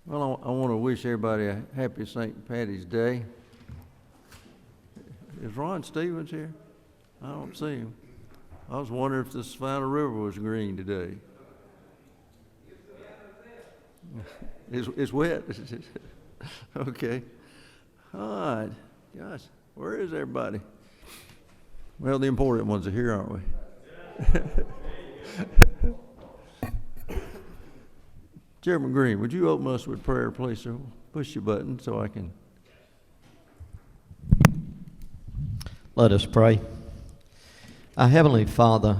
Well, I want to wish everybody a happy St. Patty's Day. Is Ron Stevens here? I don't see him. I was wondering if the Savannah River was green today. It's wet. Okay. All right. Gosh, where is everybody? Well, the important ones are here, aren't we? Chairman Green, would you open us with prayer, please, sir? Push your button so I can. Let us pray. Our Heavenly Father,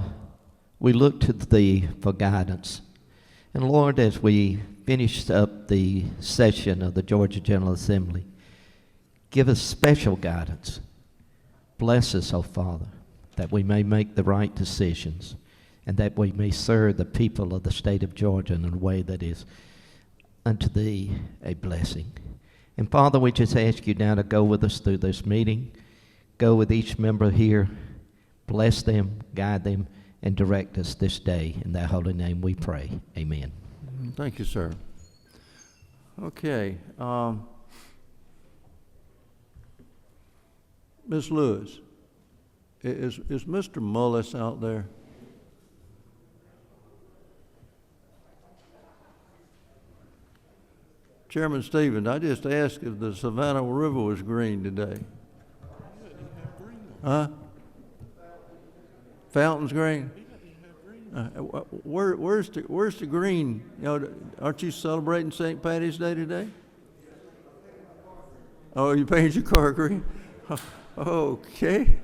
we look to Thee for guidance. And Lord, as we finish up the session of the Georgia General Assembly, give us special guidance. Bless us, O Father, that we may make the right decisions and that we may serve the people of the state of Georgia in a way that is unto Thee a blessing. And Father, we just ask You now to go with us through this meeting. Go with each member here. Bless them, guide them, and direct us this day. In Thy holy name we pray. Amen. Thank you, sir. Okay. Ms. Lewis, is Mr. Mullis out there? Chairman Stevens, I just asked if the Savannah River was green today. Huh? Fountain's green? Where's the green? You know, aren't you celebrating St. Patty's Day today? Oh, you painted your car green? Okay.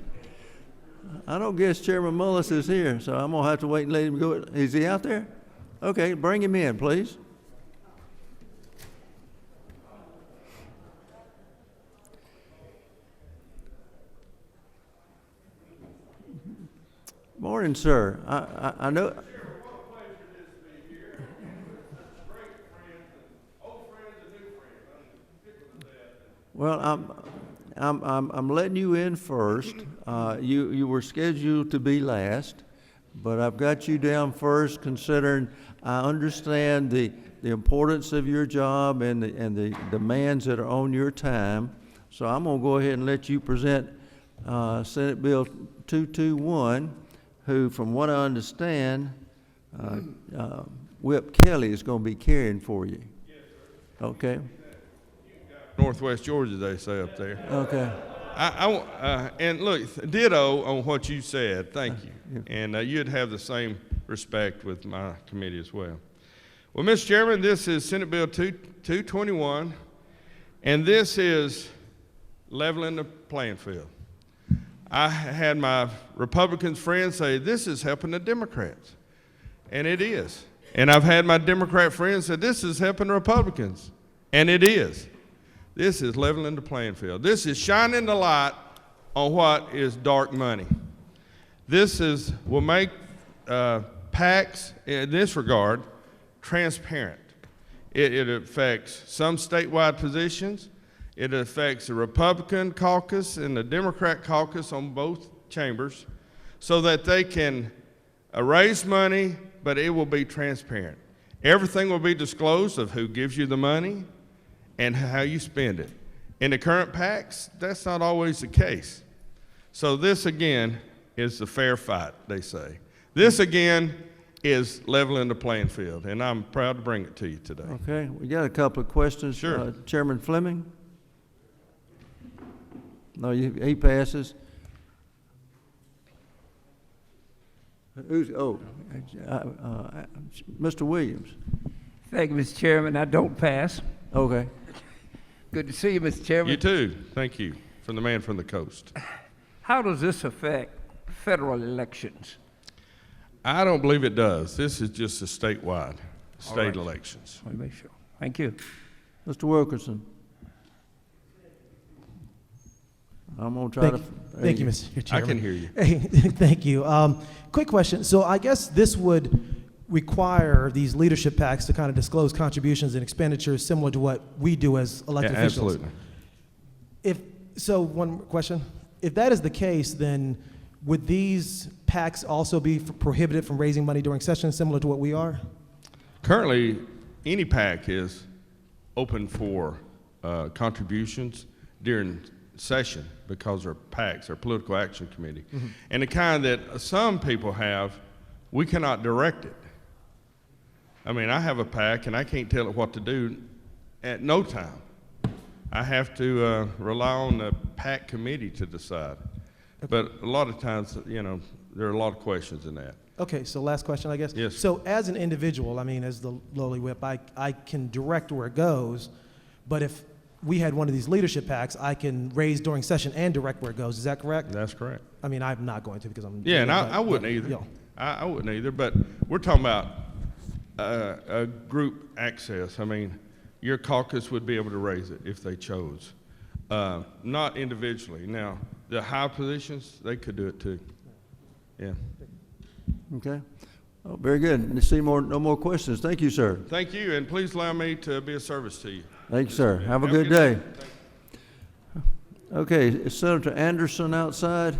I don't guess Chairman Mullis is here, so I'm gonna have to wait and let him go. Is he out there? Okay, bring him in, please. Morning, sir. I know. Well, I'm letting you in first. You were scheduled to be last, but I've got you down first, considering I understand the importance of your job and the demands that are on your time. So I'm gonna go ahead and let you present Senate Bill 221. Who, from what I understand, Whip Kelly is going to be carrying for you. Yes, sir. Okay. Northwest Georgia, they say up there. Okay. And look, ditto on what you said. Thank you. Yeah. And you'd have the same respect with my committee as well. Well, Mr. Chairman, this is Senate Bill 221, and this is leveling the playing field. I had my Republican friends say, this is helping the Democrats. And it is. And I've had my Democrat friends say, this is helping the Republicans. And it is. This is leveling the playing field. This is shining the light on what is dark money. This will make PACs, in this regard, transparent. It affects some statewide positions. It affects the Republican caucus and the Democrat caucus on both chambers so that they can raise money, but it will be transparent. Everything will be disclosed of who gives you the money and how you spend it. In the current PACs, that's not always the case. So this, again, is the fair fight, they say. This, again, is leveling the playing field, and I'm proud to bring it to you today. Okay, we got a couple of questions. Sure. Chairman Fleming? No, he passes. Mr. Williams. Thank you, Mr. Chairman. I don't pass. Okay. Good to see you, Mr. Chairman. You too. Thank you. From the man from the coast. How does this affect federal elections? I don't believe it does. This is just a statewide, state elections. Let me make sure. Thank you. Mr. Wilkerson. I'm going to try to. Thank you, Mr. Chairman. I can hear you. Hey, thank you. Quick question. So I guess this would require these leadership PACs to kind of disclose contributions and expenditures similar to what we do as elected officials. Absolutely. One question. If that is the case, then would these PACs also be prohibited from raising money during sessions similar to what we are? Currently, any PAC is open for contributions during session because they're PACs, or Political Action Committee. And the kind that some people have, we cannot direct it. I mean, I have a PAC and I can't tell it what to do at no time. I have to rely on the PAC committee to decide. But a lot of times, you know, there are a lot of questions in that. Okay, so last question, I guess. Yes. So as an individual, I mean, as the lowly whip, I can direct where it goes, but if we had one of these leadership PACs, I can raise during session and direct where it goes. Is that correct? That's correct. I mean, I'm not going to because I'm. Yeah, and but- I wouldn't but, either. you know. I wouldn't either, but we're talking about a group access. I mean, your caucus would be able to raise it if they chose, not individually. Now, the high positions, they could do it too. Yeah. Okay. Oh, very good. See no more questions. Thank you, sir. Thank you, and please allow me to be of service to you. Thank you, sir. Have a good day. Okay, is Senator Anderson outside?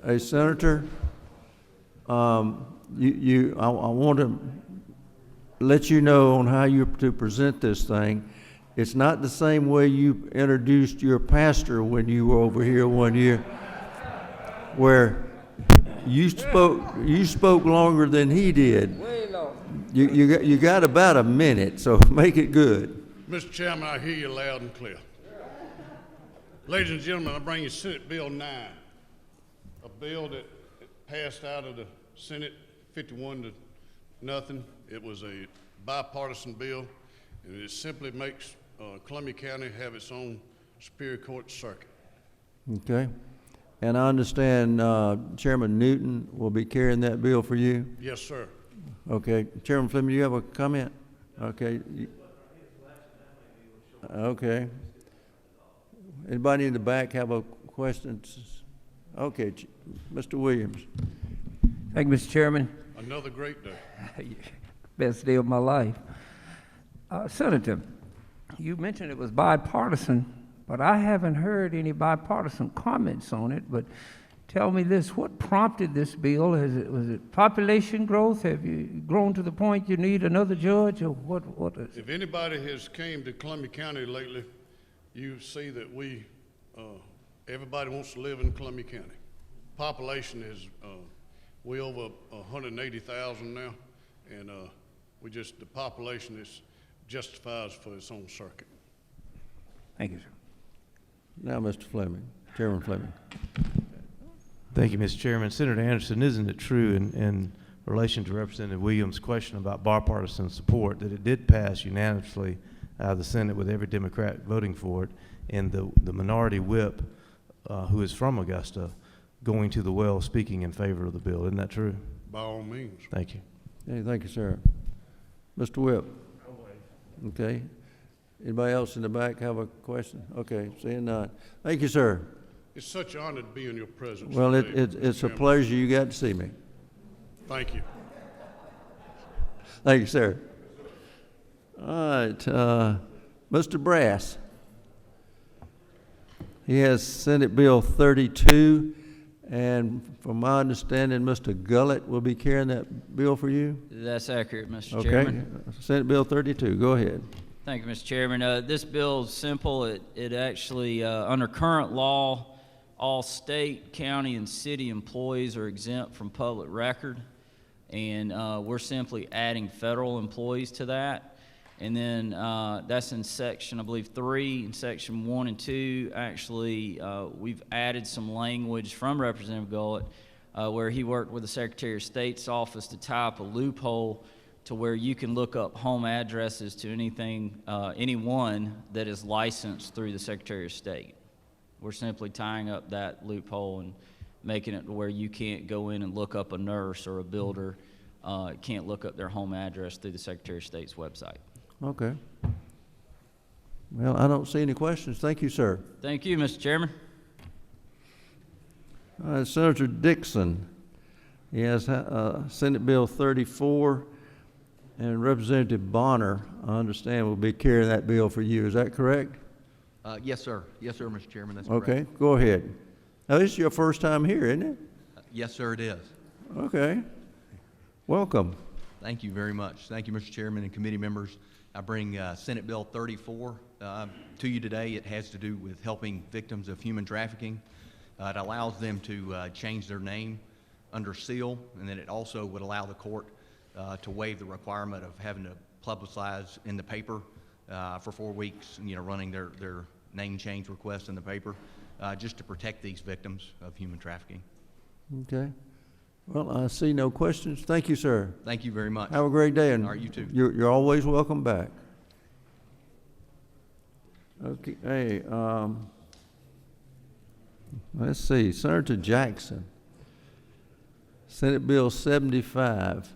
Hey, Senator, I want to let you know on how you're to present this thing. It's not the same way you introduced your pastor when you were over here one year, where you spoke longer than he did. Way long. You got about a minute, so make it good. Mr. Chairman, I hear you loud and clear. Ladies and gentlemen, I bring you Senate Bill 9, a bill that passed out of the Senate 51 to nothing. It was a bipartisan bill, and it simply makes Columbia County have its own Superior Court circuit. Okay. And I understand Chairman Newton will be carrying that bill for you? Yes, sir. Okay. Chairman Fleming, do you have a comment? Okay. Okay. Anybody in the back have a question? Okay, Mr. Williams. Thank you, Mr. Chairman. Another great day. Best day of my life. Senator, you mentioned it was bipartisan, but I haven't heard any bipartisan comments on it. But tell me this, what prompted this bill? Was it population growth? Have you grown to the point you need another judge, or what is it? If anybody has came to Columbia County lately, you see that everybody wants to live in Columbia County. Population is way over 180,000 now, and the population justifies for its own circuit. Thank you, sir. Now, Mr. Fleming, Chairman Fleming. Thank you, Mr. Chairman. Senator Anderson, isn't it true in relation to Representative Williams' question about bipartisan support that it did pass unanimously out of the Senate with every Democrat voting for it, and the minority whip, who is from Augusta, going to the well speaking in favor of the bill? Isn't that true? By all means. Thank you. Hey, thank you, sir. Mr. Whip. Okay. Anybody else in the back have a question? Okay, seeing none. Thank you, sir. It's such an honor to be in your presence. Well, today, it's Mr. a Chairman. pleasure you got to see me. Thank you. Thank you, sir. All right, Mr. Brass. He has Senate Bill 32, and from my understanding, Mr. Gullett will be carrying that bill for you? That's accurate, Mr. Okay, Chairman. Senate Bill 32, go ahead. Thank you, Mr. Chairman. This bill is simple. It actually, under current law, all state, county, and city employees are exempt from public record, and we're simply adding federal employees to that. And then that's in section, I believe, 3. In section 1 and 2, actually, we've added some language from Representative Gullett where he worked with the Secretary of State's office to tie up a loophole to where you can look up home addresses to anyone that is licensed through the Secretary of State. We're simply tying up that loophole and making it to where you can't go in and look up a nurse or a builder, can't look up their home address through the Secretary of State's website. Okay. Well, I don't see any questions. Thank you, sir. Thank you, Mr. Chairman. Senator Dixon. He has Senate Bill 34, and Representative Bonner, I understand, will be carrying that bill for you. Is that correct? Yes, sir. Yes, sir, Mr. Chairman. That's correct. Okay, go ahead. Now, this is your first time here, isn't it? Yes, sir, it is. Okay. Welcome. Thank you very much. Thank you, Mr. Chairman and committee members. I bring Senate Bill 34 to you today. It has to do with helping victims of human trafficking. It allows them to change their name under seal, and then it also would allow the court to waive the requirement of having to publicize in the paper for 4 weeks, running their name change request in the paper, just to protect these victims of human trafficking. Okay. Well, I see no questions. Thank you, sir. Thank you very much. Have a great day, and All right, you too. You're always welcome back. Okay, hey, let's see, Senator Jackson, Senate Bill 75.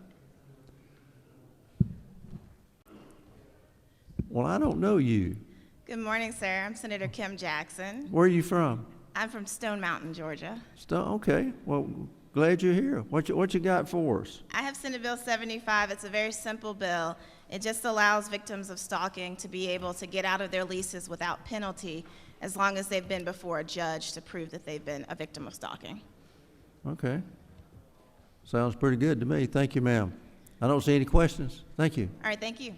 Well, I don't know you. Good morning, sir. I'm Senator Kim Jackson. Where are you from? I'm from Stone Mountain, Georgia. Okay, well, glad you're here. What you got for us? I have Senate Bill 75. It's a very simple bill. It just allows victims of stalking to be able to get out of their leases without penalty as long as they've been before a judge to prove that they've been a victim of stalking. Okay. Sounds pretty good to me. Thank you, ma'am. I don't see any questions. Thank you. All right, thank you.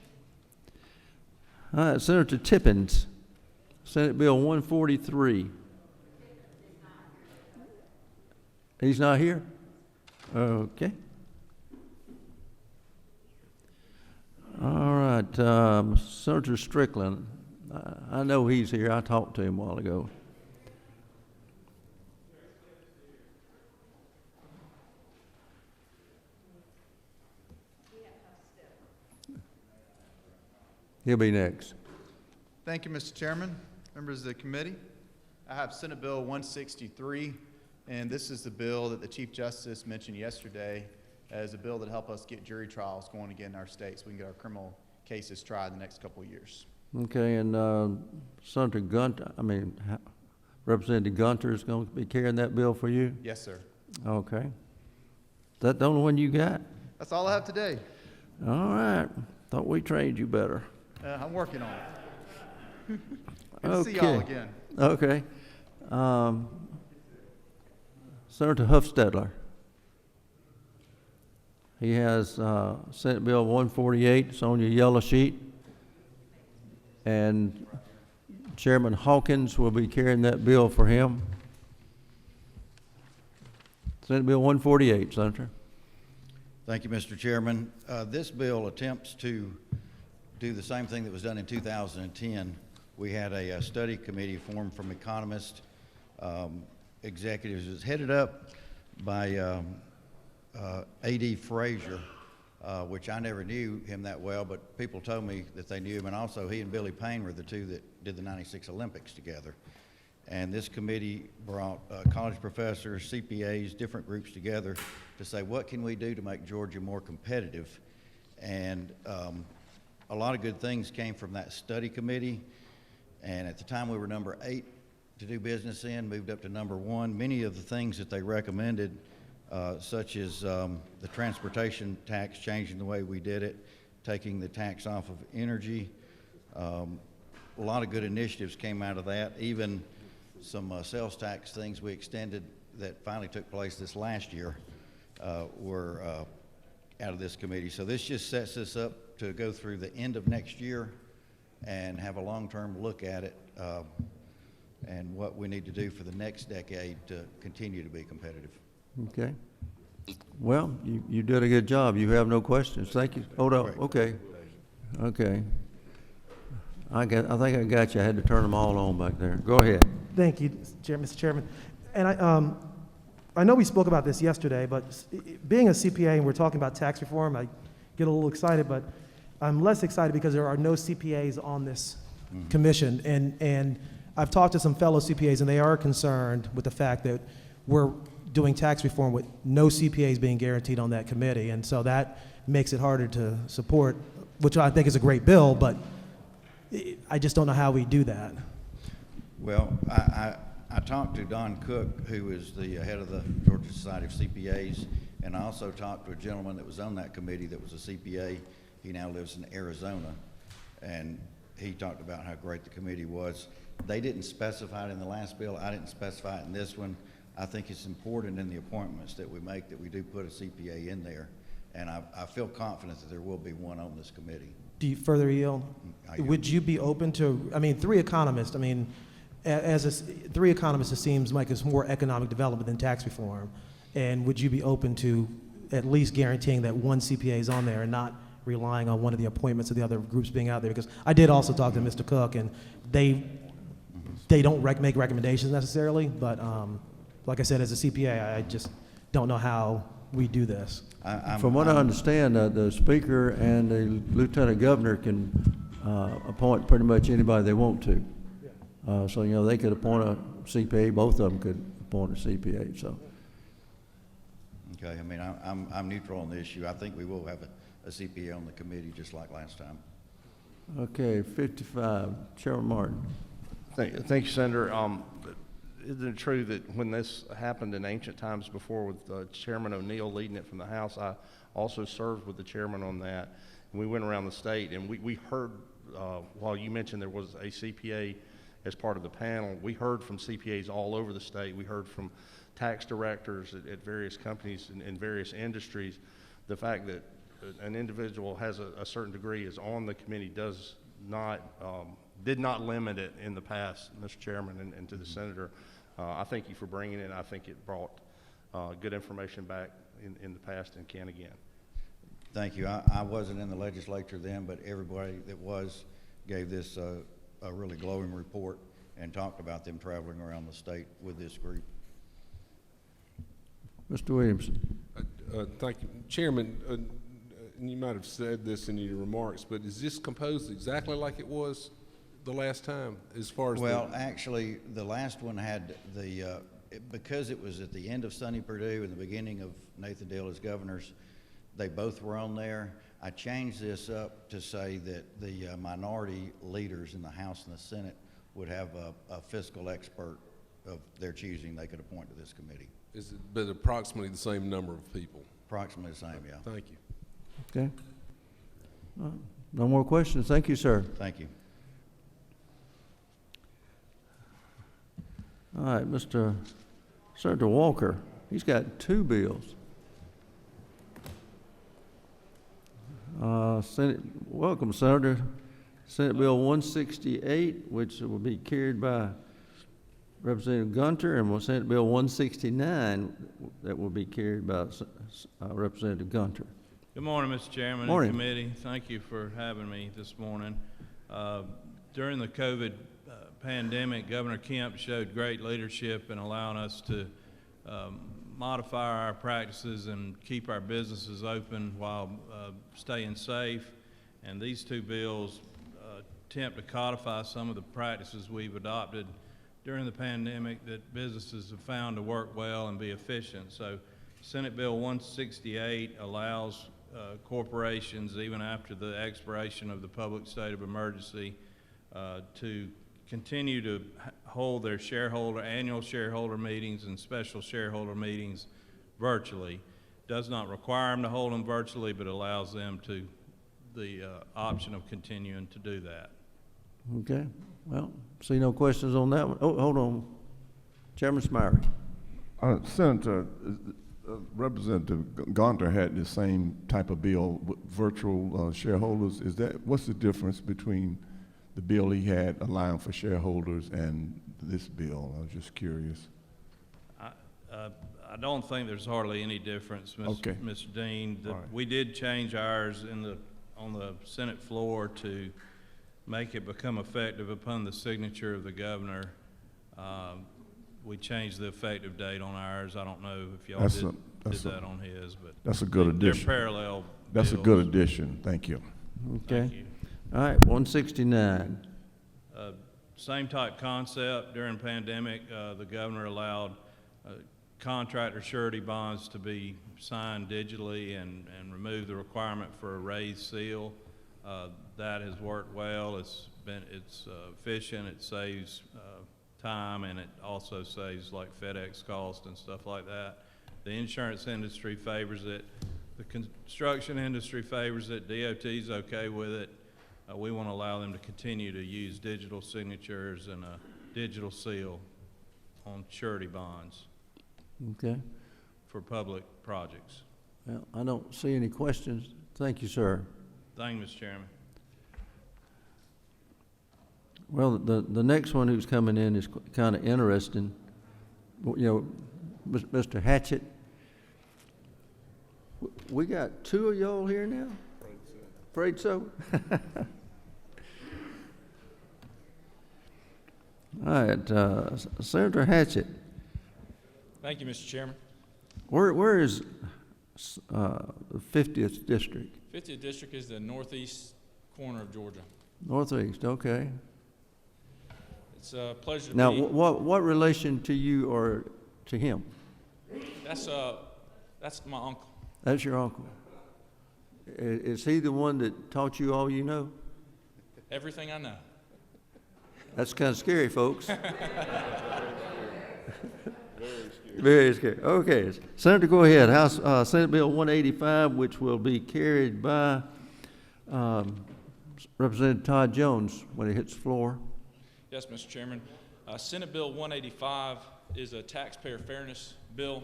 All right, Senator Tippins, Senate Bill 143. He's not here? Okay. All right, Senator Strickland, I know he's here. I talked to him a while ago. He'll be next. Thank you, Mr. Chairman, members of the committee. I have Senate Bill 163, and this is the bill that the Chief Justice mentioned yesterday as a bill that help us get jury trials going again in our state so we can get our criminal cases tried in the next couple of years. Okay, and Senator Representative Gunter is going to be carrying that bill for you? Yes, sir. Okay. Is that the only one you got? That's all I have today. All right. Thought we trained you better. I'm working on it. Good to see Okay. y'all again. Okay. Senator Huffstedler. He has Senate Bill 148. It's on your yellow sheet. And Chairman Hawkins will be carrying that bill for him. Senate Bill 148, Senator. Thank you, Mr. Chairman. This bill attempts to do the same thing that was done in 2010. We had a study committee formed from economists, executives. It was headed up by A.D. Frazier, which I never knew him that well, but people told me that they knew him, and also he and Billy Payne were the two that did the '96 Olympics together. And this committee brought college professors, CPAs, different groups together to say, what can we do to make Georgia more competitive? And a lot of good things came from that study committee. And at the time we were number 8 to do business in, moved up to number 1. Many of the things that they recommended, such as the transportation tax, changing the way we did it, taking the tax off of energy. A lot of good initiatives came out of that. Even some sales tax things we extended that finally took place this last year were out of this committee. So this just sets us up to go through the end of next year and have a long-term look at it and what we need to do for the next decade to continue to be competitive. Okay. Well, you did a good job. You have no questions. Thank you. Hold on. Okay. Okay. I think I got you. I had to turn them all on back there. Go ahead. Thank you, Mr. Chairman. And I know we spoke about this yesterday, but being a CPA and we're talking about tax reform, I get a little excited, but I'm less excited because there are no CPAs on this commission. And I've talked to some fellow CPAs, and they are concerned with the fact that we're doing tax reform with no CPAs being guaranteed on that committee. And so that makes it harder to support, which I think is a great bill, but I just don't know how we do that. Well, I talked to Don Cook, who is the head of the Georgia Society of CPAs, and I also talked to a gentleman that was on that committee that was a CPA. He now lives in Arizona, and he talked about how great the committee was. They didn't specify it in the last bill. I didn't specify it in this one. I think it's important in the appointments that we make that we do put a CPA in there and I feel confident that there will be one on this committee. Do you further yield? I yield. Would you be open to, I mean, three economists, I mean, three economists, it seems like it's more economic development than tax reform. And would you be open to at least guaranteeing that one CPA is on there and not relying on one of the appointments of the other groups being out there? Because I did also talk to Mr. Cook, and they don't make recommendations necessarily, but like I said, as a CPA, I just don't know how we do this. From what I understand, the speaker and the lieutenant governor can appoint pretty much anybody they want to. So, you know, they could appoint a CPA, both of them could appoint a CPA, so. Okay, I mean, I'm neutral on the issue. I think we will have a CPA on the committee just like last time. Okay, 55, Chairman Martin. Thank you, Senator. Isn't it true that when this happened in ancient times before with Chairman O'Neill leading it from the House, I also served with the chairman on that, and we went around the state, and we heard, while you mentioned there was a CPA as part of the panel, we heard from CPAs all over the state. We heard from tax directors at various companies in various industries. The fact that an individual has a certain degree is on the committee does not, did not limit it in the past, Mr. Chairman, and to the Senator. I thank you for bringing it. I think it brought good information back in the past and can again. Thank you. I wasn't in the legislature then, but everybody that was gave this a really glowing report and talked about them traveling around the state with this group. Mr. Williamson. Thank you. Chairman, you might have said this in your remarks, but is this composed exactly like it was the last time as far as Well, actually, the last one had the, because it was at the end of Sonny Perdue and the beginning of Nathan Deal as governors, they both were on there. I changed this up to say that the minority leaders in the House and the Senate would have a fiscal expert of their choosing they could appoint to this committee. Is it but approximately the same number of people? Approximately the same, yeah. Thank you. Okay. No more questions. Thank you, sir. Thank you. All right, Mr. Senator Walker, he's got two bills. Welcome, Senator. Senate Bill 168, which will be carried by Representative Gunter, and Senate Bill 169 that will be carried by Representative Gunter. Good morning, Mr. Chairman Morning. and committee. Thank you for having me this morning. During the COVID pandemic, Governor Kemp showed great leadership in allowing us to modify our practices and keep our businesses open while staying safe. And these two bills attempt to codify some of the practices we've adopted during the pandemic that businesses have found to work well and be efficient. So Senate Bill 168 allows corporations, even after the expiration of the public state of emergency, to continue to hold their annual shareholder meetings and special shareholder meetings virtually. Does not require them to hold them virtually, but allows them to the option of continuing to do that. Okay. Well, see no questions on that one. Oh, hold on. Chairman Smyrie. Senator, Representative Gunter had the same type of bill with virtual shareholders. What's the difference between the bill he had allowing for shareholders and this bill? I was just curious. I don't think there's hardly any difference, Mr. Dean. Right. We did change ours on the Senate floor to make it become effective upon the signature of the governor. We changed the effective date on ours. I don't know if y'all did that on his, but that's a good addition. They're parallel That's bills. a good addition. Thank you. Okay. Thank you. All right, 169. Same type concept. During pandemic, the governor allowed contractor surety bonds to be signed digitally and remove the requirement for a raised seal. That has worked well. It's efficient. It saves time, and it also saves like FedEx cost and stuff like that. The insurance industry favors it. The construction industry favors it. DOT's okay with it. We want to allow them to continue to use digital signatures and a digital seal on surety bonds Okay. for public projects. Well, I don't see any questions. Thank you, sir. Thank you, Mr. Chairman. Well, the next one who's coming in is kind of interesting. You know, Mr. Hatchett, we got two of y'all here now? Afraid so. All right, Senator Hatchett. Thank you, Mr. Chairman. Where is the 50th district? 50th district is the northeast corner of Georgia. Northeast, okay. It's a pleasure to Now, be. what relation to you or to him? That's my uncle. That's your uncle. Is he the one that taught you all you know? Everything I know. That's kind of scary, folks. Very scary. Okay, Senator, go ahead. House Senate Bill 185, which will be carried by Representative Todd Jones when it hits the floor. Yes, Mr. Chairman. Senate Bill 185 is a taxpayer fairness bill.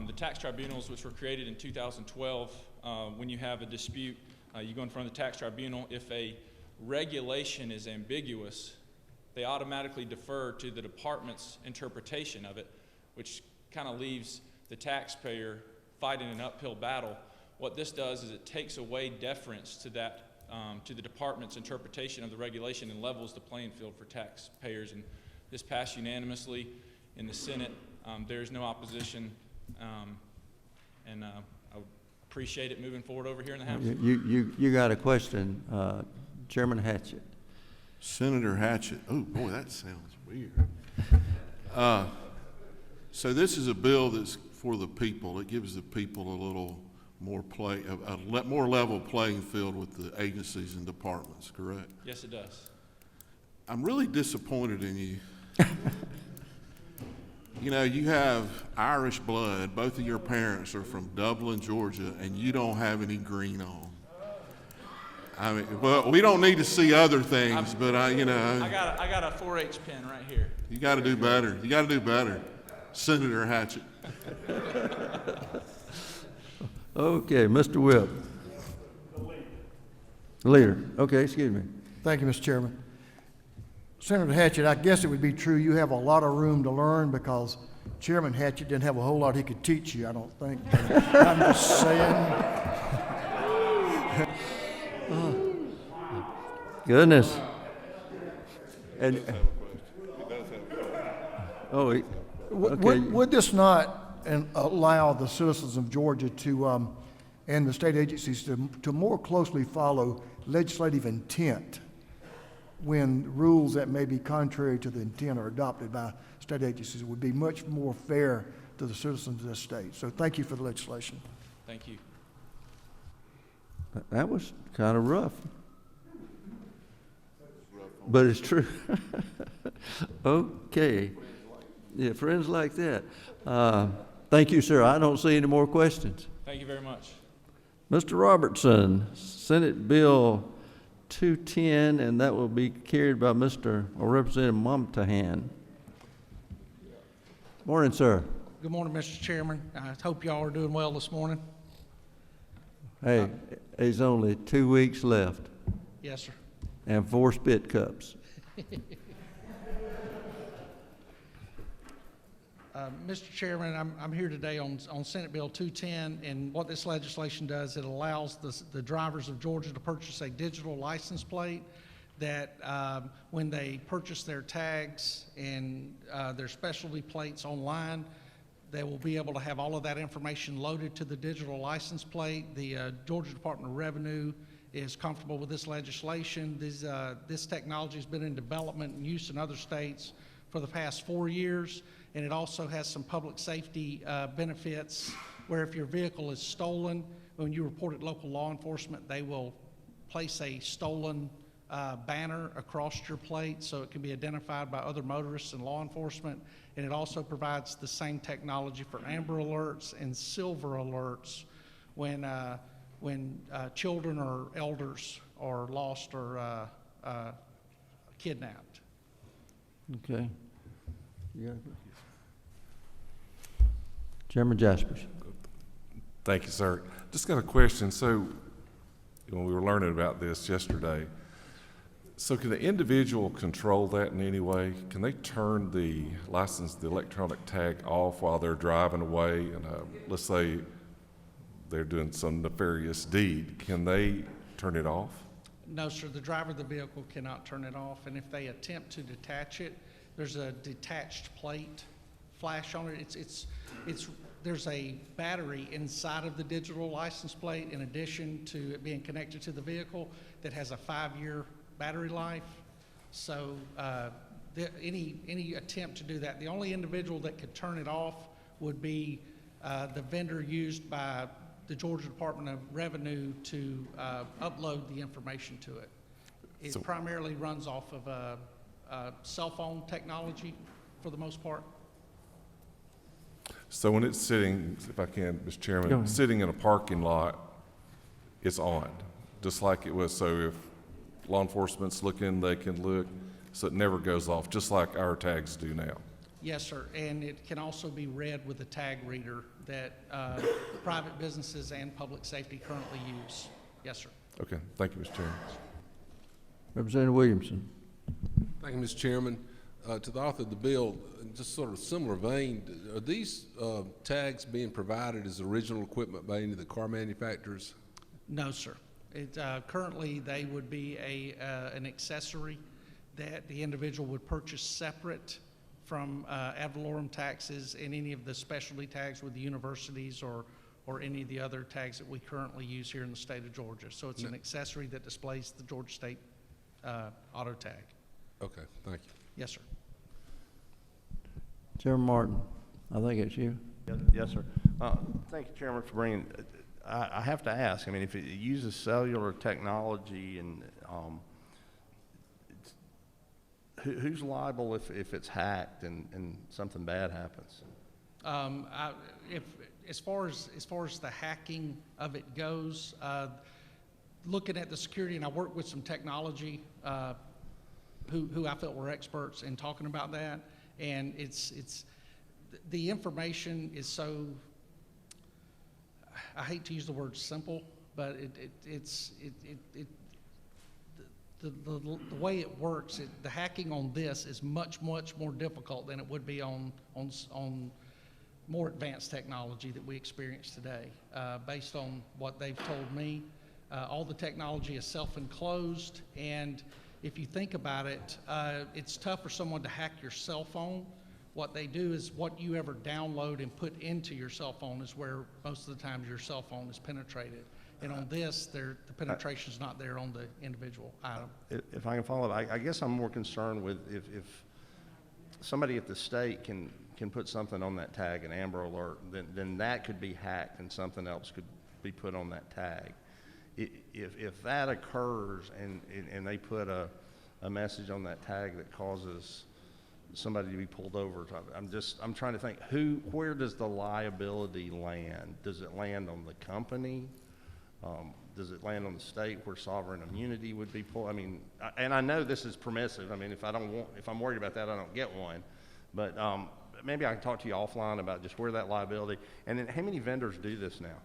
The tax tribunals, which were created in 2012, when you have a dispute, you go in front of the tax tribunal. If a regulation is ambiguous, they automatically defer to the department's interpretation of it, which kind of leaves the taxpayer fighting an uphill battle. What this does is it takes away deference to that, to the department's interpretation of the regulation and levels the playing field for taxpayers. And this passed unanimously in the Senate. There is no opposition, and I appreciate it moving forward over here in the House. You got a question, Chairman Hatchett. Senator Hatchett. Oh boy, that sounds weird. So this is a bill that's for the people. It gives the people a little more more level playing field with the agencies and departments, correct? Yes, it does. I'm really disappointed in you. You know, you have Irish blood. Both of your parents are from Dublin, Georgia, and you don't have any green on. I mean, well, we don't need to see other things, but you know. I got a 4-H pen right here. You got to do better. You got to do better, Senator Hatchett. Okay, Mr. Whip. Leader. Okay, excuse me. Thank you, Mr. Chairman. Senator Hatchett, I guess it would be true you have a lot of room to learn because Chairman Hatchett didn't have a whole lot he could teach you, I don't think. I'm just saying. Goodness. And, okay. Would this not allow the citizens of Georgia to, and the state agencies to more closely follow legislative intent when rules that may be contrary to the intent are adopted by state agencies? It would be much more fair to the citizens of this state. So thank you for the legislation. Thank you. That was kind of rough. But it's true. Okay. Yeah, friends like that. Thank you, sir. I don't see any more questions. Thank you very much. Mr. Robertson, Senate Bill 210, and that will be carried by Representative Momtahan. Morning, sir. Good morning, Mr. Chairman. I hope y'all are doing well this morning. Hey, there's only 2 weeks left. Yes, sir. And 4 spit cups. Mr. Chairman, I'm here today on Senate Bill 210, and what this legislation does, it allows the drivers of Georgia to purchase a digital license plate that when they purchase their tags and their specialty plates online, they will be able to have all of that information loaded to the digital license plate. The Georgia Department of Revenue is comfortable with this legislation. This technology has been in development and use in other states for the past 4 years, and it also has some public safety benefits where if your vehicle is stolen, when you report it local law enforcement, they will place a stolen banner across your plate so it can be identified by other motorists and law enforcement. And it also provides the same technology for amber alerts and silver alerts when children or elders are lost or kidnapped. Okay. Yeah. Chairman Jaspers. Thank you, sir. Just got a question. So, when we were learning about this yesterday, so can the individual control that in any way? Can they turn the license, the electronic tag off while they're driving away? And let's say they're doing some nefarious deed. Can they turn it off? No, sir, the driver of the vehicle cannot turn it off, and if they attempt to detach it, there's a detached plate flash on it. There's a battery inside of the digital license plate in addition to it being connected to the vehicle that has a 5-year battery life. So any attempt to do that, the only individual that could turn it off would be the vendor used by the Georgia Department of Revenue to upload the information to it. It primarily runs off of cell phone technology for the most part. So when it's sitting, if I can, Mr. Chairman, sitting in a parking lot, it's on, just like it was. So if law enforcement's looking, they can look, so it never goes off, just like our tags do now. Yes, sir, and it can also be read with a tag reader that private businesses and public safety currently use. Yes, sir. Okay, thank you, Mr. Chairman. Representative Williamson. Thank you, Mr. Chairman. To the author of the bill, in just sort of similar vein, are these tags being provided as original equipment by any of the car manufacturers? No, sir. Currently, they would be an accessory that the individual would purchase separate from ad valorem taxes and any of the specialty tags with the universities or any of the other tags that we currently use here in the state of Georgia. So it's an accessory that displays the Georgia State auto tag. Okay, thank you. Yes, sir. Chairman Martin, I think it's you. Yes, sir. Thank you, Chairman, for bringing. I have to ask. I mean, if it uses cellular technology, and who's liable if it's hacked and something bad happens? As far as the hacking of it goes, looking at the security, and I work with some technology who I felt were experts in talking about that, and the information is so, I hate to use the word simple, but the way it works, the hacking on this is much more difficult than it would be on more advanced technology that we experience today. Based on what they've told me, all the technology is self-enclosed, and if you think about it, it's tough for someone to hack your cell phone. What they do is what you ever download and put into your cell phone is where most of the time your cell phone is penetrated. And on this, the penetration is not there on the individual item. If I can follow up, I guess I'm more concerned with if somebody at the state can put something on that tag, an Amber Alert, then that could be hacked and something else could be put on that tag. If that occurs and they put a message on that tag that causes somebody to be pulled over, I'm trying to think, where does the liability land? Does it land on the company? Does it land on the state where sovereign immunity would be pulled? I mean, and I know this is permissive. I mean, if I'm worried about that, I don't get one. But maybe I can talk to you offline about just where that liability, and then how many vendors do this now?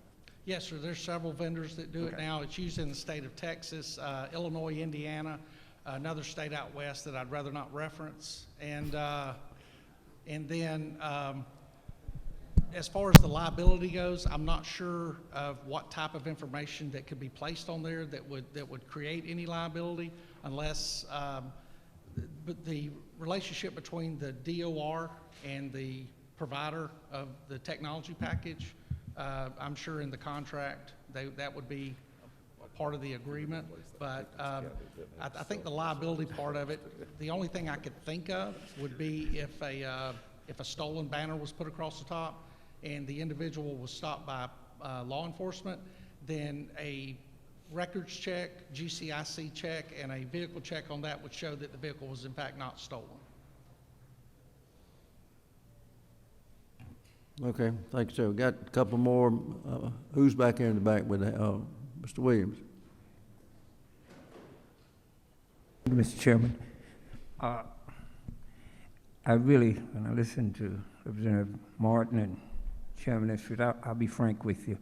Yes, sir. There's several vendors that do it now. It's used in the state of Texas, Illinois, Indiana, another state out west that I'd rather not reference, and then as far as the liability goes, I'm not sure of what type of information that could be placed on there that would create any liability, unless but the relationship between the DOR and the provider of the technology package, I'm sure in the contract that would be a part of the agreement. But I think the liability part of it, the only thing I could think of would be if a stolen banner was put across the top and the individual was stopped by law enforcement, then a records check, GCIC check, and a vehicle check on that would show that the vehicle was in fact not stolen. Okay, thank you, sir. We've got a couple more. Who's back here in the back with Mr. Williams? Mr. Chairman, I really, when I listen to Representative Martin and Chairman Estrada, I'll be frank with you.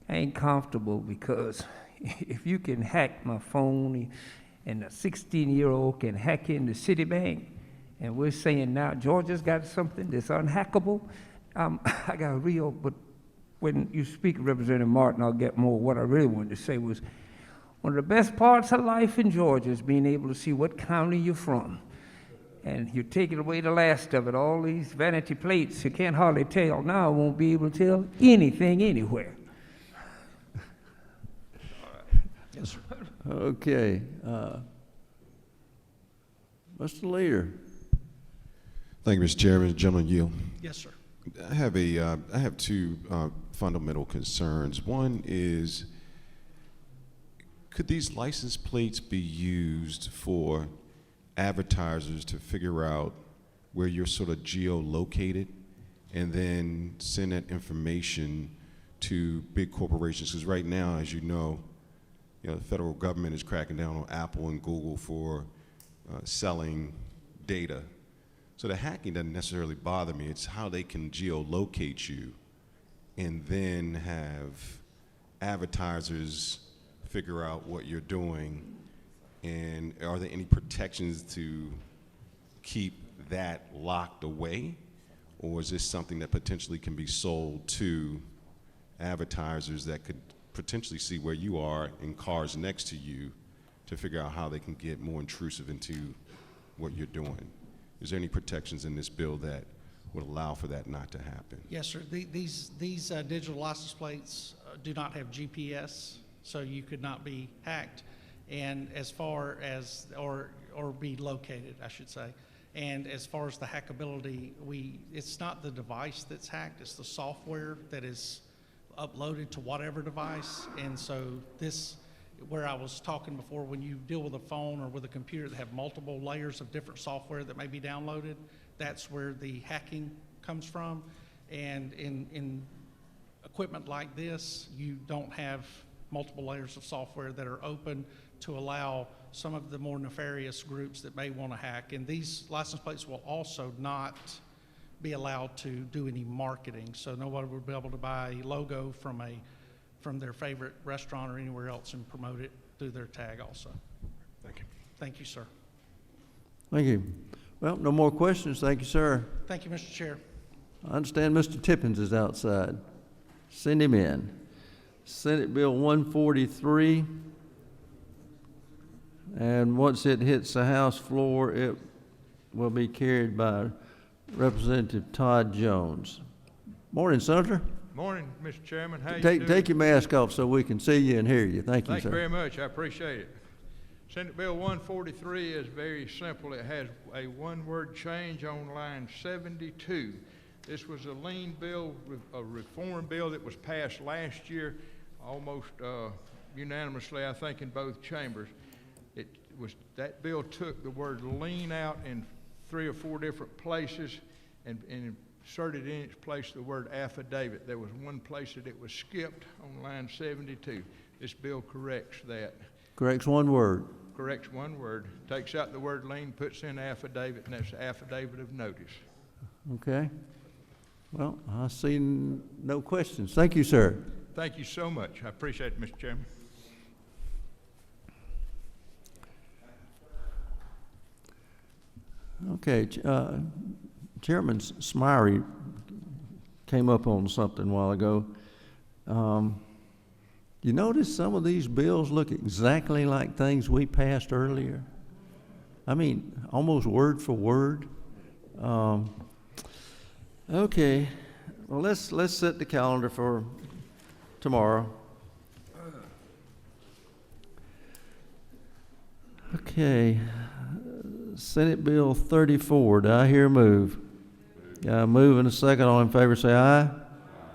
I ain't comfortable because if you can hack my phone and a 16-year-old can hack into Citibank, and we're saying now Georgia's got something that's unhackable, I got real, but when you speak, Representative Martin, I'll get more. What I really wanted to say was, one of the best parts of life in Georgia is being able to see what county you're from. And you're taking away the last of it, all these vanity plates, you can't hardly tell. Now I won't be able to tell anything anywhere. Yes, sir. Okay. Mr. Leader. Thank you, Mr. Chairman. Gentleman yield. Yes, sir. I have two fundamental concerns. One is, could these license plates be used for advertisers to figure out where you're sort of geolocated and then send that information to big corporations? Because right now, as you know, the federal government is cracking down on Apple and Google for selling data. So the hacking doesn't necessarily bother me. It's how they can geolocate you and then have advertisers figure out what you're doing. And are there any protections to keep that locked away? Or is this something that potentially can be sold to advertisers that could potentially see where you are in cars next to you to figure out how they can get more intrusive into what you're doing? Is there any protections in this bill that would allow for that not to happen? Yes, sir. These digital license plates do not have GPS, so you could not be hacked, and as far as or be located, I should say. And as far as the hackability, it's not the device that's hacked; it's the software that is uploaded to whatever device. And so this, where I was talking before, when you deal with a phone or with a computer that have multiple layers of different software that may be downloaded, that's where the hacking comes from. And in equipment like this, you don't have multiple layers of software that are open to allow some of the more nefarious groups that may want to hack. And these license plates will also not be allowed to do any marketing. So nobody would be able to buy a logo from their favorite restaurant or anywhere else and promote it through their tag also. Thank you. Thank you, sir. Thank you. Well, no more questions. Thank you, sir. Thank you, Mr. Chair. I understand Mr. Tippins is outside. Send him in. Senate Bill 143. And once it hits the House floor, it will be carried by Representative Todd Jones. Morning, Senator. Morning, Mr. Chairman. How you doing? Take your mask off so we can see you and hear you. Thank you, sir. Thank you very much. I appreciate it. Senate Bill 143 is very simple. It has a one-word change on line 72. This was a lien bill, a reform bill that was passed last year, almost unanimously, I think, in both chambers. That bill took the word lien out in 3 or 4 different places and inserted in its place the word affidavit. There was one place that it was skipped on line 72. This bill corrects that. Corrects one word. Corrects one word, takes out the word lien, puts in affidavit, and that's affidavit of notice. Okay. Well, I see no questions. Thank you, sir. Thank you so much. I appreciate it, Mr. Chairman. Okay, Chairman Smyrie came up on something a while ago. You notice some of these bills look exactly like things we passed earlier? I mean, almost word for word. Okay, well, let's set the calendar for tomorrow. Okay. Senate Bill 34, do I hear a move? Got a move and a second. All in favor say aye.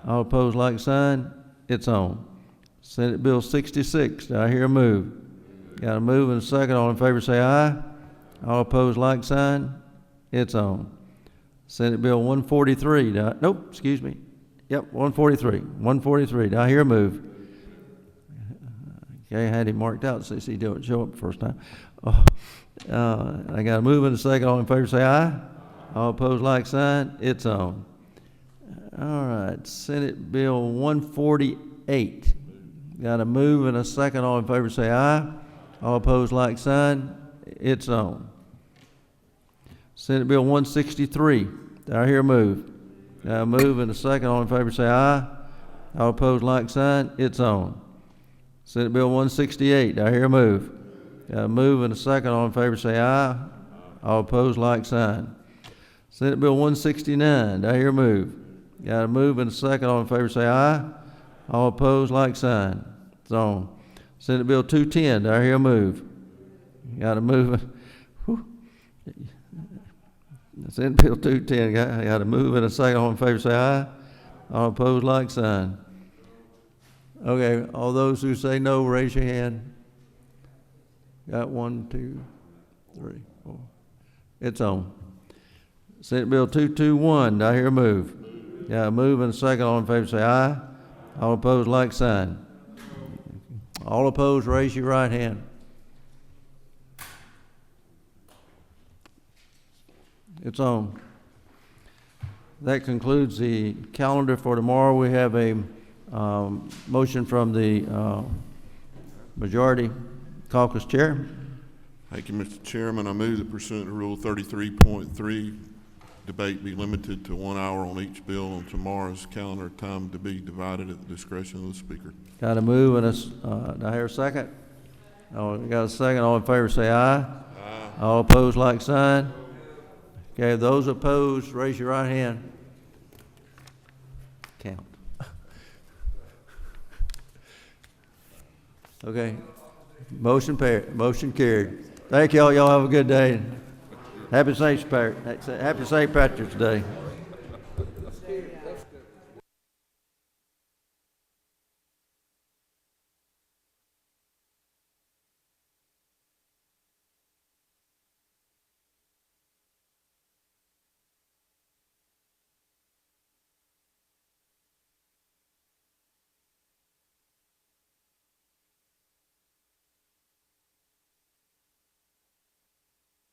All opposed, like sign. It's on. Senate Bill 66, do I hear a move? Got a move and a second. All in favor say aye. All opposed, like sign. It's on. Senate Bill 143, nope, excuse me. Yep, 143. 143, do I hear a move? Okay, I had him marked out since he didn't show up the first time. I got a move in a second. All in favor say aye. All opposed, like sign. It's on. All right, Senate Bill 148. Got a move and a second. All in favor say aye. All opposed, like sign. It's on. Senate Bill 163. Do I hear a move? Got a move and a second. All in favor say aye. All opposed, like sign. It's on. Senate Bill 168. Do I hear a move? Got a move and a second. All in favor say aye. All opposed, like sign. Senate Bill 169. Do I hear a move? Got a move and a second. All in favor say aye. All opposed, like sign. It's on. Senate Bill 210. Do I hear a move? Got a move. Senate Bill 210. Got a move and a second. All in favor say aye. All opposed, like sign. Okay, all those who say no, raise your hand. Got 1, 2, 3, 4. It's on. Senate Bill 221. Do I hear a move? Got a move and a second. All in favor say aye. All opposed, like sign. All opposed, raise your right hand. It's on. That concludes the calendar for tomorrow. We have a motion from the Majority Caucus Chair. Thank you, Mr. Chairman. I move that pursuant to Rule 33.3, debate be limited to 1 hour on each bill on tomorrow's calendar, time to be divided at the discretion of the Speaker. Got a move and do I hear a second? Oh, got a second. All in favor say aye. Aye. All opposed, like sign. Okay, those opposed, raise your right hand. Count. Okay, motion carried. Thank y'all. Y'all have a good day. Happy St. Patrick's Day.